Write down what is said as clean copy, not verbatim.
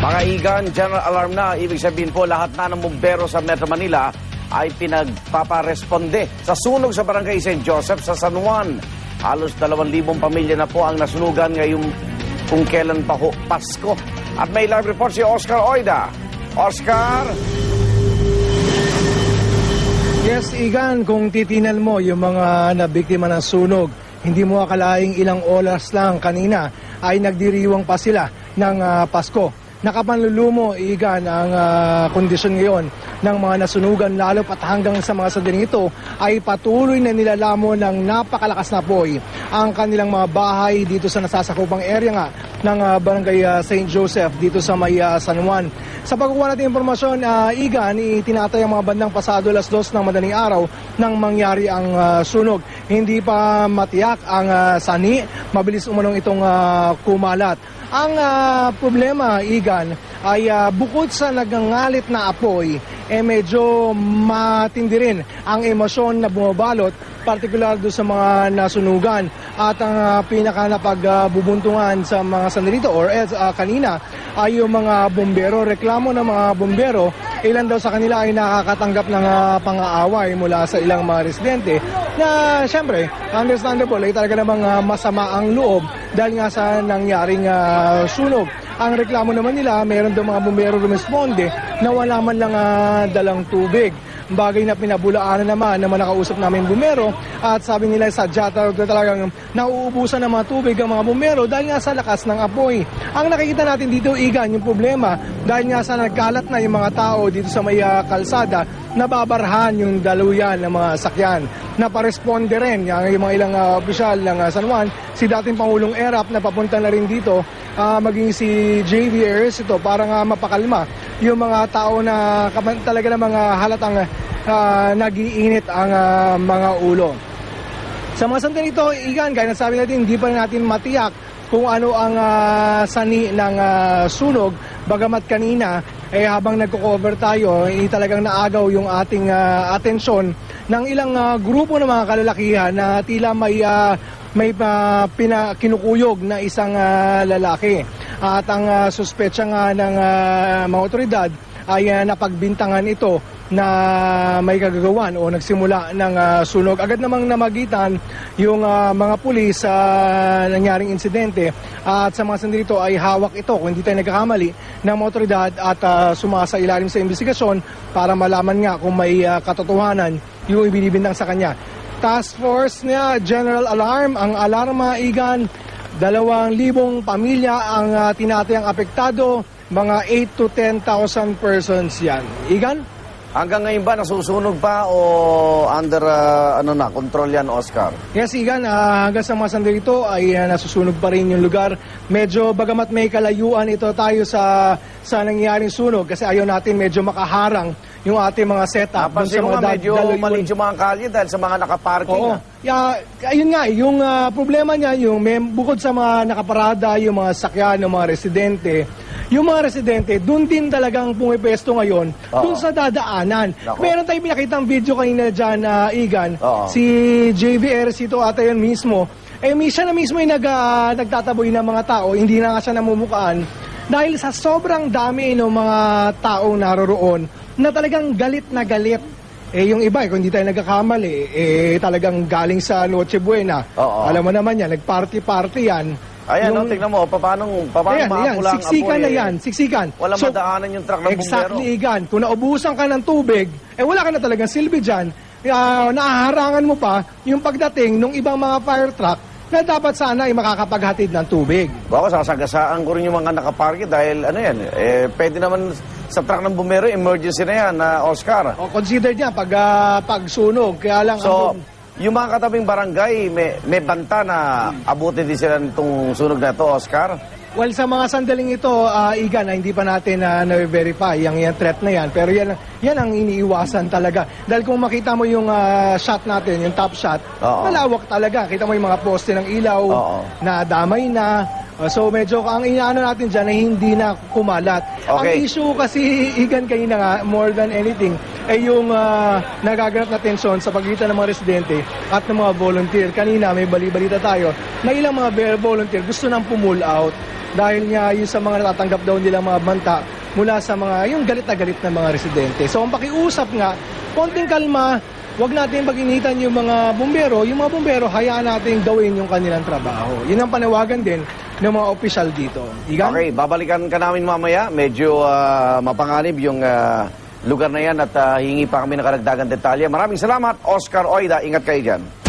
Mga igan, general alarm na. Ibig sabihin po, lahat na ng bumbero sa Metro Manila ay pinagpaparesponde sa sunog sa Barangay St. Joseph sa San Juan. Halos 2,000 pamilya na po ang nasunugan ngayong kung kailan pa ho Pasko. At may live report si Oscar Oida. Oscar! Yes, Igan, kung titinan mo yung mga nabiktima ng sunog, hindi mo akalaing ilang oras lang kanina ay nagdiriwang pa sila ng Pasko. Nakapanlulumo, Igan, ang kondisyon ngayon ng mga nasunugan, lalo pat hanggang sa mga sandaling ito ay patuloy na nilalamon ng napakalakas na apoy ang kanilang mga bahay dito sa nasasakupang area nga ng Barangay St. Joseph dito sa may San Juan. Sa pagkukuha natin impormasyon, Igan, itinatay ang mga bandang pasado alas 2 ng madaling araw nang mangyari ang sunog. Hindi pa matiyak ang sani, mabilis umunong itong kumalat. Ang problema, Igan, ay bukod sa nagangalit na apoy, medyo matindi rin ang emosyon na bumabalot, partikular doon sa mga nasunugan. At ang pinaka napagbubuntungan sa mga sandalito or kanina ay yung mga bumbero. Reklamo ng mga bumbero, ilan daw sa kanila ay nakakatanggap ng pang-aaway mula sa ilang mga residente na siyempre, understandable, ay talaga namang masama ang loob dahil nga sa nangyaring sunog. Ang reklamo naman nila, meron daw mga bumbero rumisponde na wala man lang dalang tubig. Bagay na pinabulaanan naman na nakausap namin bumbero at sabi nila sa jata talagang nauubusan ng mga tubig ang mga bumbero dahil nga sa lakas ng apoy. Ang nakikita natin dito, Igan, yung problema dahil nga sa nagkalat na yung mga tao dito sa may kalsada, nababarhan yung daluyan ng mga sakyan. Naparesponde rin yung mga ilang opisyal ng San Juan, si dating Pangulong Erap na papunta na rin dito, maging si JV ito para nga mapakalma yung mga tao na talaga ng mga halatang nag-iinit ang mga ulo. Sa mga sandali ito, Igan, kaya nasabi natin, hindi pa natin matiyak kung ano ang sani ng sunog. Bagamat kanina, habang nagko-cover tayo, talagang naagaw yung ating atensyon ng ilang grupo ng mga kalalakihan na tila may kinukuyog na isang lalaki. At ang suspetsa nga ng mga otoridad ay napagbintangan ito na may kagagawan o nagsimula ng sunog. Agad namang namagitan yung mga pulis sa nangyaring insidente at sa mga sandali ito ay hawak ito, kung hindi tayo nagkakamali, ng mga otoridad at sumasa ilalim sa investigasyon para malaman nga kung may katotohanan yung ibinibintang sa kanya. Task Force niya, General Alarm, ang alarma, Igan, 2,000 pamilya ang tinatayang apektado, mga 8 to 10,000 persons yan. Igan? Hanggang ngayon ba nasusunog pa o under control yan, Oscar? Yes, Igan, hanggang sa mga sandali ito ay nasusunog pa rin yung lugar. Medyo bagamat may kalayuan ito tayo sa nangyaring sunog kasi ayaw natin medyo makaharang yung ating mga setup. Napansin mo nga medyo maliit yung mga kalye dahil sa mga nakaparking. Oo. Ayun nga, yung problema niya, yung bukod sa mga nakaparada, yung mga sakyan, yung mga residente, doon din talagang pumipesto ngayon, doon sa dadaanan. Nako. Meron tayong pinakitang video kanina dyan, Igan, si JVR ito ata yun mismo. Siya na mismo yung nagtataboy ng mga tao, hindi na nga siya namumukaan. Dahil sa sobrang dami ng mga taong naroroon, na talagang galit na galit. Yung iba, kung hindi tayo nagkakamali, talagang galing sa Noche Buena. Alam mo naman yan, nag-party-party yan. Ayan, tingnan mo, paano makakula ang siksikan apoy? na yan, siksikan. Wala madaanan yung truck ng bumbero. Exactly, Igan. Kung naubusan ka ng tubig, wala ka na talagang silbi dyan. Naaharangan mo pa yung pagdating ng ibang mga fire truck na dapat sana ay makakapaghatid ng tubig. Bako, sasagasaan ko rin yung mga nakaparke dahil pwede naman sa truck ng bumbero, emergency na yan, Oscar. Consider niya pag sunog. Kaya lang yung mga katabing barangay, may banta na abutin din sila nitong sunog na ito, Oscar? Well, sa mga sandaling ito, Igan, hindi pa natin na-verify yung threat na yan. Pero yan ang iniiwasan talaga. Dahil kung makita mo yung shot natin, yung top shot, malawak talaga. Kita mo yung mga poste ng ilaw na damay na. So medyo ang inaano natin dyan ay hindi na kumalat. Okay. Ang issue kasi, Igan, kanina nga, more than anything, ay yung nagaganap na tensyon sa pagitan ng mga residente at ng mga volunteer. Kanina may bali-balita tayo na ilang mga volunteer gusto nang pull out dahil nga yung sa mga natatanggap daw nilang mga banta mula sa mga yung galit na galit na mga residente. So ang pakiusap nga, konting kalma, huwag natin pag-initan yung mga bumbero. Yung mga bumbero, hayaan natin gawin yung kanilang trabaho. Yun ang panawagan din ng mga opisyal dito. Igan? Okay, babalikan ka namin mamaya. Medyo mapanganib yung lugar na yan at hingi pa kami ng karagdagan detalye. Maraming salamat, Oscar Oida. Ingat kayo dyan.